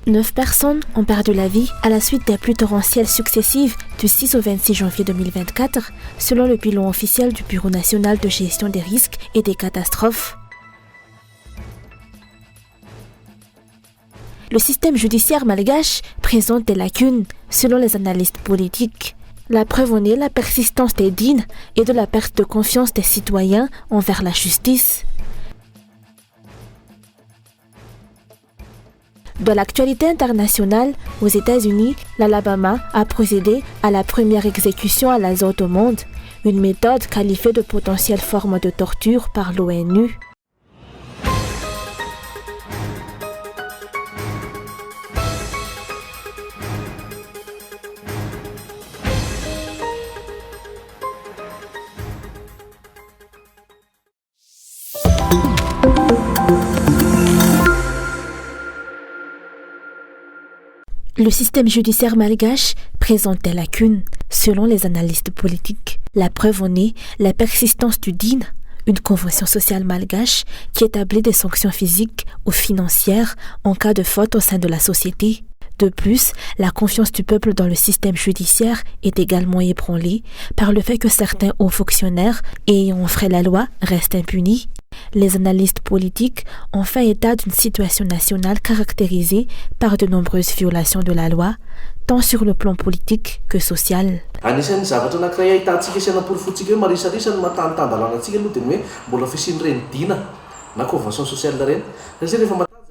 9 personnes ont perdu la vie à la suite des pluies torrentielles successives du 6 au 26 janvier 2024, selon le bilan officiel du Bureau national de gestion des risques et des catastrophes. Le système judiciaire malgache présente des lacunes, selon les analystes politiques. La preuve en est la persistance des dînes et de la perte de confiance des citoyens envers la justice. Dans l'actualité internationale, aux États-Unis, l'Alabama a procédé à la première exécution à l'azote au monde, une méthode qualifiée de potentielle forme de torture par l'ONU. Le système judiciaire malgache présente des lacunes, selon les analystes politiques. La preuve en est la persistance du DIN, une convention sociale malgache qui établit des sanctions physiques ou financières en cas de faute au sein de la société. De plus, la confiance du peuple dans le système judiciaire est également ébranlée par le fait que certains hauts fonctionnaires ayant enfreint la loi restent impunis. Les analystes politiques ont fait état d'une situation nationale caractérisée par de nombreuses violations de la loi, tant sur le plan politique que social.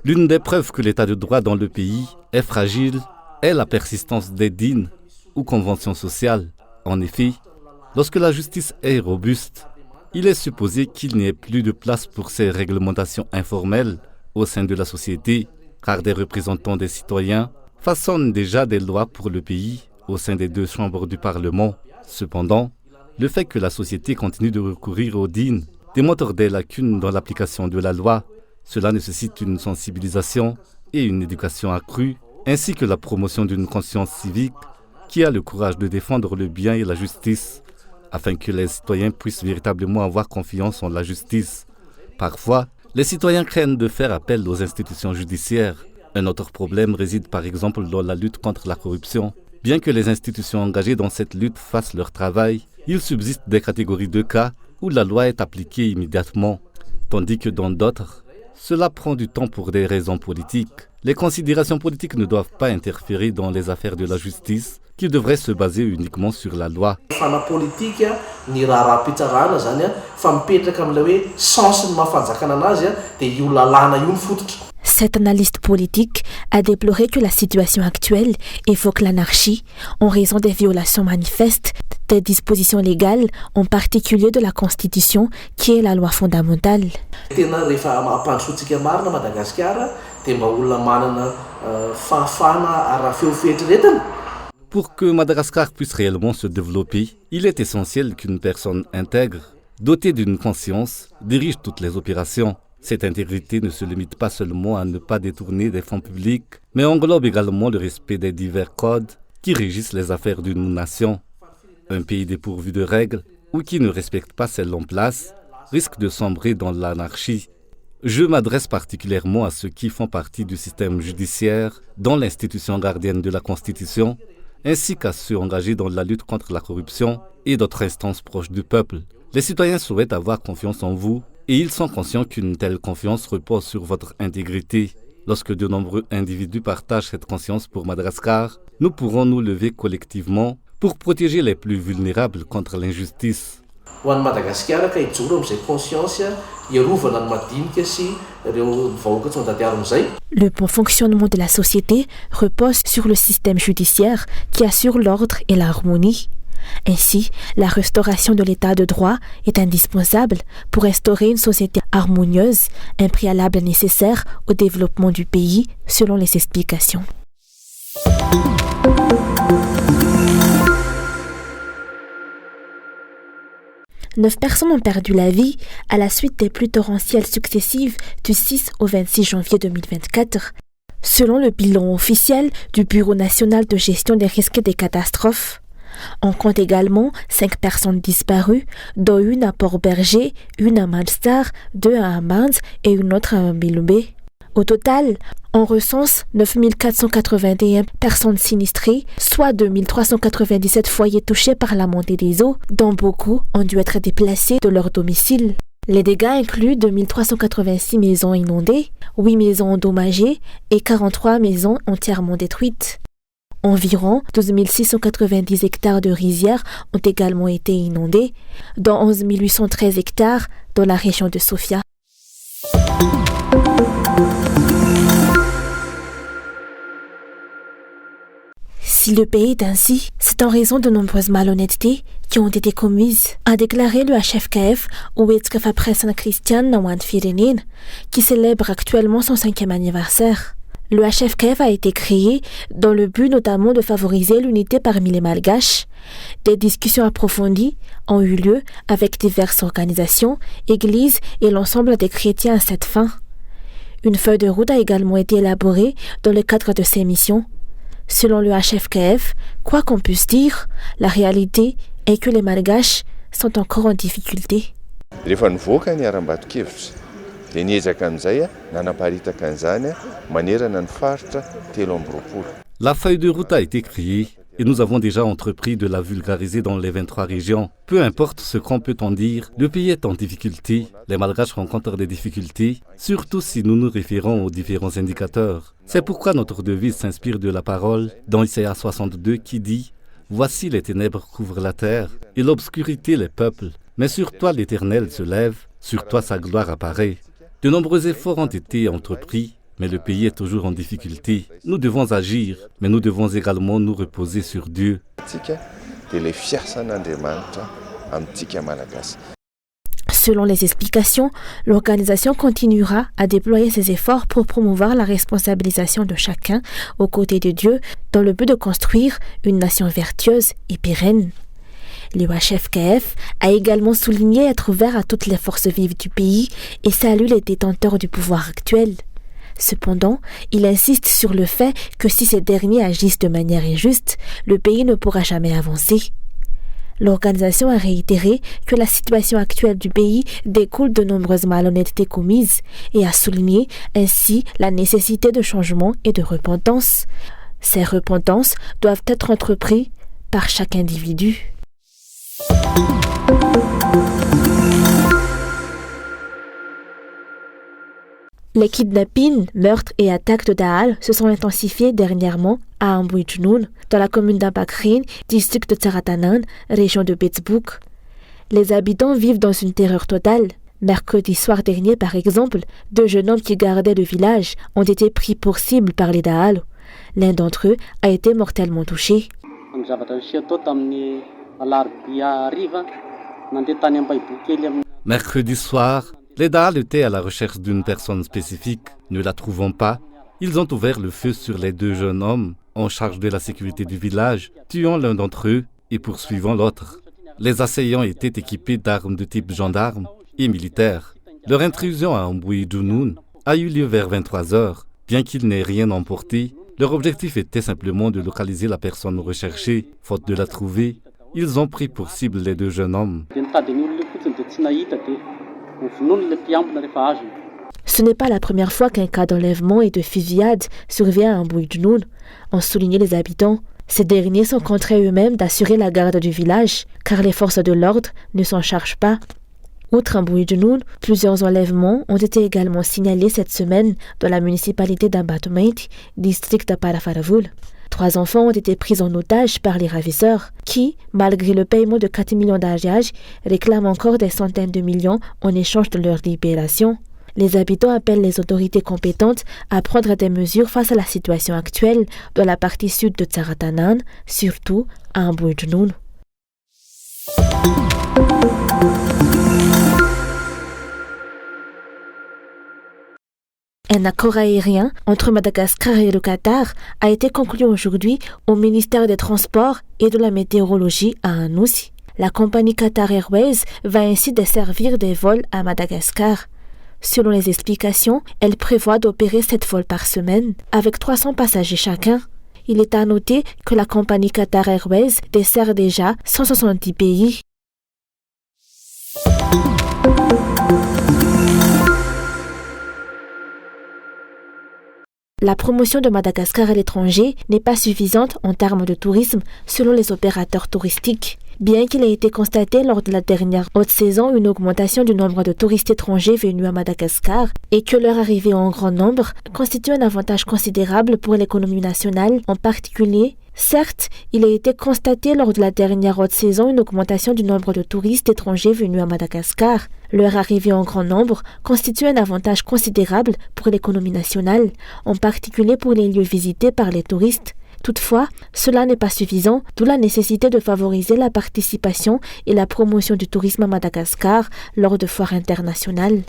L'une des preuves que l'état de droit dans le pays est fragile est la persistance des dînes ou conventions sociales. En effet, lorsque la justice est robuste, il est supposé qu'il n'y ait plus de place pour ces réglementations informelles au sein de la société, car des représentants des citoyens façonnent déjà des lois pour le pays au sein des deux chambres du Parlement. Cependant, le fait que la société continue de recourir aux dînes démontre des lacunes dans l'application de la loi. Cela nécessite une sensibilisation et une éducation accrue, ainsi que la promotion d'une conscience civique qui a le courage de défendre le bien et la justice, afin que les citoyens puissent véritablement avoir confiance en la justice. Parfois, les citoyens craignent de faire appel aux institutions judiciaires. Un autre problème réside par exemple dans la lutte contre la corruption. Bien que les institutions engagées dans cette lutte fassent leur travail, il subsiste des catégories de cas où la loi est appliquée immédiatement, tandis que dans d'autres, cela prend du temps pour des raisons politiques. Les considérations politiques ne doivent pas interférer dans les affaires de la justice, qui devraient se baser uniquement sur la loi. Cet analyste politique a déploré que la situation actuelle évoque l'anarchie en raison des violations manifestes des dispositions légales, en particulier de la Constitution, qui est la loi fondamentale. Pour que Madagascar puisse réellement se développer, il est essentiel qu'une personne intègre, dotée d'une conscience, dirige toutes les opérations. Cette intégrité ne se limite pas seulement à ne pas détourner des fonds publics, mais englobe également le respect des divers codes qui régissent les affaires d'une nation. Un pays dépourvu de règles ou qui ne respecte pas celles en place risque de sombrer dans l'anarchie. Je m'adresse particulièrement à ceux qui font partie du système judiciaire, dans l'institution gardienne de la Constitution, ainsi qu'à ceux engagés dans la lutte contre la corruption et d'autres instances proches du peuple. Les citoyens souhaitent avoir confiance en vous et ils sont conscients qu'une telle confiance repose sur votre intégrité. Lorsque de nombreux individus partagent cette conscience pour Madagascar, nous pourrons nous lever collectivement pour protéger les plus vulnérables contre l'injustice. Le bon fonctionnement de la société repose sur le système judiciaire qui assure l'ordre et l'harmonie. Ainsi, la restauration de l'état de droit est indispensable pour instaurer une société harmonieuse, un préalable nécessaire au développement du pays, selon les explications. Neuf personnes ont perdu la vie à la suite des pluies torrentielles successives du 6 au 26 janvier 2024, selon le bilan officiel du Bureau national de gestion des risques et des catastrophes. On compte également 5 personnes disparues, dont une à Port-Berger, une à Malstar, 2 à Amand et une autre à Mbilumbe. Au total, on recense 9 481 personnes sinistrées, soit 2 397 foyers touchés par la montée des eaux, dont beaucoup ont dû être déplacés de leur domicile. Les dégâts incluent 2 386 maisons inondées, 8 maisons endommagées et 43 maisons entièrement détruites. Environ 12 690 hectares de rizières ont également été inondés, dont 11 813 hectares dans la région de Sofia. Si le pays est ainsi, c'est en raison de nombreuses malhonnêtetés qui ont été commises, a déclaré le HFKF ou Wetzkafa Pressen Christian Nawand Firenin, qui célèbre actuellement son 5e anniversaire. Le HFKF a été créé dans le but notamment de favoriser l'unité parmi les Malgaches. Des discussions approfondies ont eu lieu avec diverses organisations, églises et l'ensemble des chrétiens à cette fin. Une feuille de route a également été élaborée dans le cadre de ces missions. Selon le HFKF, quoi qu'on puisse dire, la réalité est que les Malgaches sont encore en difficulté. La feuille de route a été créée et nous avons déjà entrepris de la vulgariser dans les 23 régions. Peu importe ce qu'on peut en dire, le pays est en difficulté, les Malgaches rencontrent des difficultés, surtout si nous nous référons aux différents indicateurs. C'est pourquoi notre devise s'inspire de la parole dans Isaïe 62 qui dit « Voici les ténèbres couvrent la terre et l'obscurité les peuples, mais sur toi l'Éternel se lève, sur toi sa gloire apparaît. » De nombreux efforts ont été entrepris, mais le pays est toujours en difficulté. Nous devons agir, mais nous devons également nous reposer sur Dieu. Selon les explications, l'organisation continuera à déployer ses efforts pour promouvoir la responsabilisation de chacun aux côtés de Dieu dans le but de construire une nation vertueuse et pérenne. Le HFKF a également souligné être ouvert à toutes les forces vives du pays et salue les détenteurs du pouvoir actuel. Cependant, il insiste sur le fait que si ces derniers agissent de manière injuste, le pays ne pourra jamais avancer. L'organisation a réitéré que la situation actuelle du pays découle de nombreuses malhonnêtetés commises et a souligné ainsi la nécessité de changement et de repentance. Ces repentances doivent être entreprises par chaque individu. Les kidnappings, meurtres et attaques de Dahal se sont intensifiés dernièrement à Amboui-Junoun, dans la commune d'Abakrin, district de Tsaratanan, région de Betsbouk. Les habitants vivent dans une terreur totale. Mercredi soir dernier, par exemple, 2 jeunes hommes qui gardaient le village ont été pris pour cible par les Dahal. L'un d'entre eux a été mortellement touché. Mercredi soir, les Dahal étaient à la recherche d'une personne spécifique. Ne la trouvant pas, ils ont ouvert le feu sur les 2 jeunes hommes en charge de la sécurité du village, tuant l'un d'entre eux et poursuivant l'autre. Les assaillants étaient équipés d'armes de type gendarme et militaire. Leur intrusion à Amboui-Junoun a eu lieu vers 23h. Bien qu'ils n'aient rien emporté, leur objectif était simplement de localiser la personne recherchée. Faute de la trouver, ils ont pris pour cible les 2 jeunes hommes. Ce n'est pas la première fois qu'un cas d'enlèvement et de fusillade survient à Amboui-Junoun, ont souligné les habitants. Ces derniers sont contraints eux-mêmes d'assurer la garde du village, car les forces de l'ordre ne s'en chargent pas. Outre Amboui-Junoun, plusieurs enlèvements ont été également signalés cette semaine dans la municipalité d'Ambatomait, district de Parafaravoul. 3 enfants ont été pris en otage par les ravisseurs, qui, malgré le paiement de 4 millions d'AGH, réclament encore des centaines de millions en échange de leur libération. Les habitants appellent les autorités compétentes à prendre des mesures face à la situation actuelle dans la partie sud de Tsaratanan, surtout à Amboui-Junoun. Un accord aérien entre Madagascar et le Qatar a été conclu aujourd'hui au ministère des Transports et de la Météorologie à Anoussi. La compagnie Qatar Airways va ainsi desservir des vols à Madagascar. Selon les explications, elle prévoit d'opérer 7 vols par semaine, avec 300 passagers chacun. Il est à noter que la compagnie Qatar Airways dessert déjà 170 pays. La promotion de Madagascar à l'étranger n'est pas suffisante en termes de tourisme selon les opérateurs touristiques. Bien qu'il ait été constaté lors de la dernière haute saison une augmentation du nombre de touristes étrangers venus à Madagascar et que leur arrivée en grand nombre constitue un avantage considérable pour l'économie nationale en particulier. Certes, il a été constaté lors de la dernière haute saison une augmentation du nombre de touristes étrangers venus à Madagascar. Leur arrivée en grand nombre constitue un avantage considérable pour l'économie nationale, en particulier pour les lieux visités par les touristes. Toutefois, cela n'est pas suffisant, d'où la nécessité de favoriser la participation et la promotion du tourisme à Madagascar lors de foires internationales.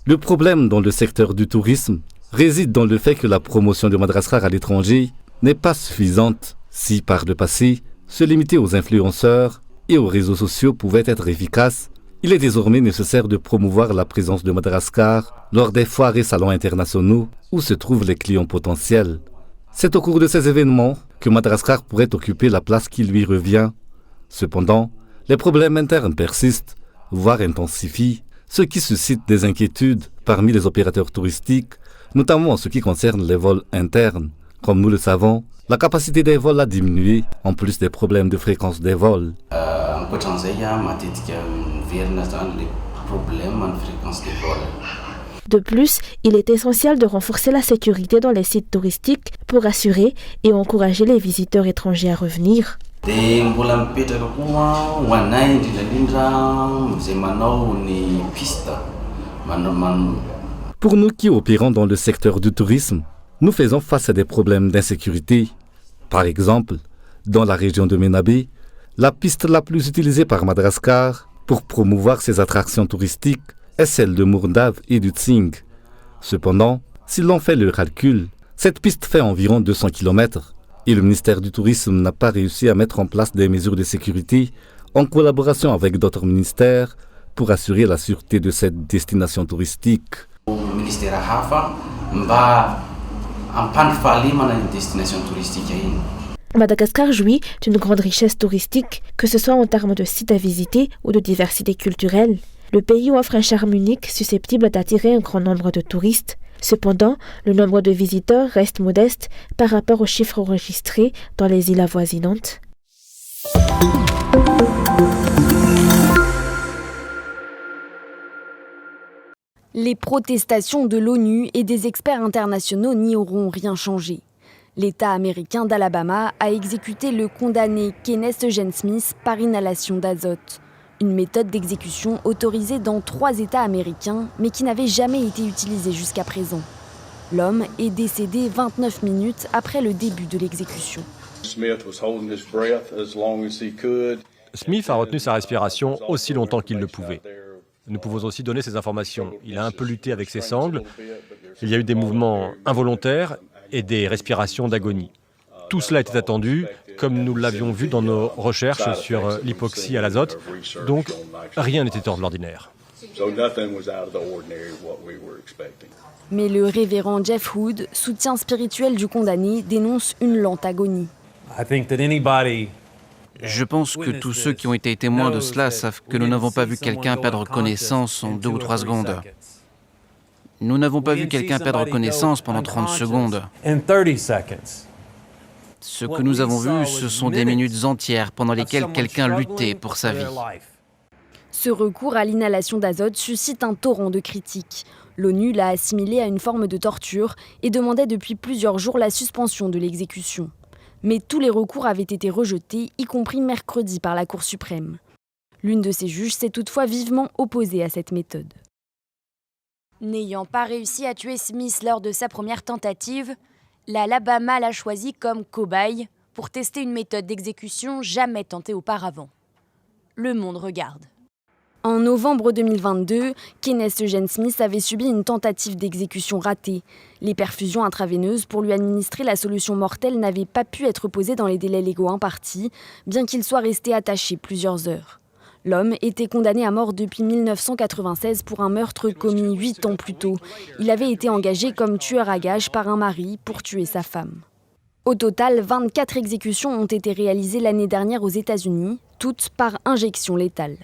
Le problème dans le secteur du tourisme réside dans le fait que la promotion de Madagascar à l'étranger n'est pas suffisante. Si par le passé, se limiter aux influenceurs et aux réseaux sociaux pouvait être efficace, il est désormais nécessaire de promouvoir la présence de Madagascar lors des foires et salons internationaux où se trouvent les clients potentiels. C'est au cours de ces événements que Madagascar pourrait occuper la place qui lui revient. Cependant, les problèmes internes persistent, voire intensifient, ce qui suscite des inquiétudes parmi les opérateurs touristiques, notamment en ce qui concerne les vols internes. Comme nous le savons, la capacité des vols a diminué, en plus des problèmes de fréquence des vols. De plus, il est essentiel de renforcer la sécurité dans les sites touristiques pour assurer et encourager les visiteurs étrangers à revenir. Pour nous qui opérons dans le secteur du tourisme, nous faisons face à des problèmes d'insécurité. Par exemple, dans la région de Menabé, la piste la plus utilisée par Madagascar pour promouvoir ses attractions touristiques est celle de Mourdav et du Tsing. Cependant, si l'on fait le calcul, cette piste fait environ 200 km et le ministère du Tourisme n'a pas réussi à mettre en place des mesures de sécurité en collaboration avec d'autres ministères pour assurer la sûreté de cette destination touristique. Madagascar jouit d'une grande richesse touristique, que ce soit en termes de sites à visiter ou de diversité culturelle. Le pays offre un charme unique susceptible d'attirer un grand nombre de touristes. Cependant, le nombre de visiteurs reste modeste par rapport aux chiffres enregistrés dans les îles avoisinantes. Les protestations de l'ONU et des experts internationaux n'y auront rien changé. L'État américain d'Alabama a exécuté le condamné Kenneth Eugene Smith par inhalation d'azote. Une méthode d'exécution autorisée dans 3 États américains, mais qui n'avait jamais été utilisée jusqu'à présent. L'homme est décédé 29 minutes après le début de l'exécution. Smith a retenu sa respiration aussi longtemps qu'il le pouvait. Nous pouvons aussi donner ces informations. Il a un peu lutté avec ses sangles. Il y a eu des mouvements involontaires et des respirations d'agonie. Tout cela était attendu, comme nous l'avions vu dans nos recherches sur l'hypoxie à l'azote. Donc, rien n'était hors de l'ordinaire. Mais le révérend Jeff Hood, soutien spirituel du condamné, dénonce une lente agonie. Je pense que tous ceux qui ont été témoins de cela savent que nous n'avons pas vu quelqu'un perdre connaissance en 2 ou 3 secondes. Nous n'avons pas vu quelqu'un perdre connaissance pendant 30 secondes. Ce que nous avons vu, ce sont des minutes entières pendant lesquelles quelqu'un luttait pour sa vie. Ce recours à l'inhalation d'azote suscite un torrent de critiques. L'ONU l'a assimilé à une forme de torture et demandait depuis plusieurs jours la suspension de l'exécution. Mais tous les recours avaient été rejetés, y compris mercredi par la Cour suprême. L'une de ses juges s'est toutefois vivement opposée à cette méthode. N'ayant pas réussi à tuer Smith lors de sa première tentative, l'Alabama l'a choisi comme cobaye pour tester une méthode d'exécution jamais tentée auparavant. Le monde regarde. En novembre 2022, Kenneth Eugene Smith avait subi une tentative d'exécution ratée. Les perfusions intraveineuses pour lui administrer la solution mortelle n'avaient pas pu être posées dans les délais légaux impartis, bien qu'il soit resté attaché plusieurs heures. L'homme était condamné à mort depuis 1996 pour un meurtre commis 8 ans plus tôt. Il avait été engagé comme tueur à gages par un mari pour tuer sa femme. Au total, 24 exécutions ont été réalisées l'année dernière aux États-Unis, toutes par injection létale.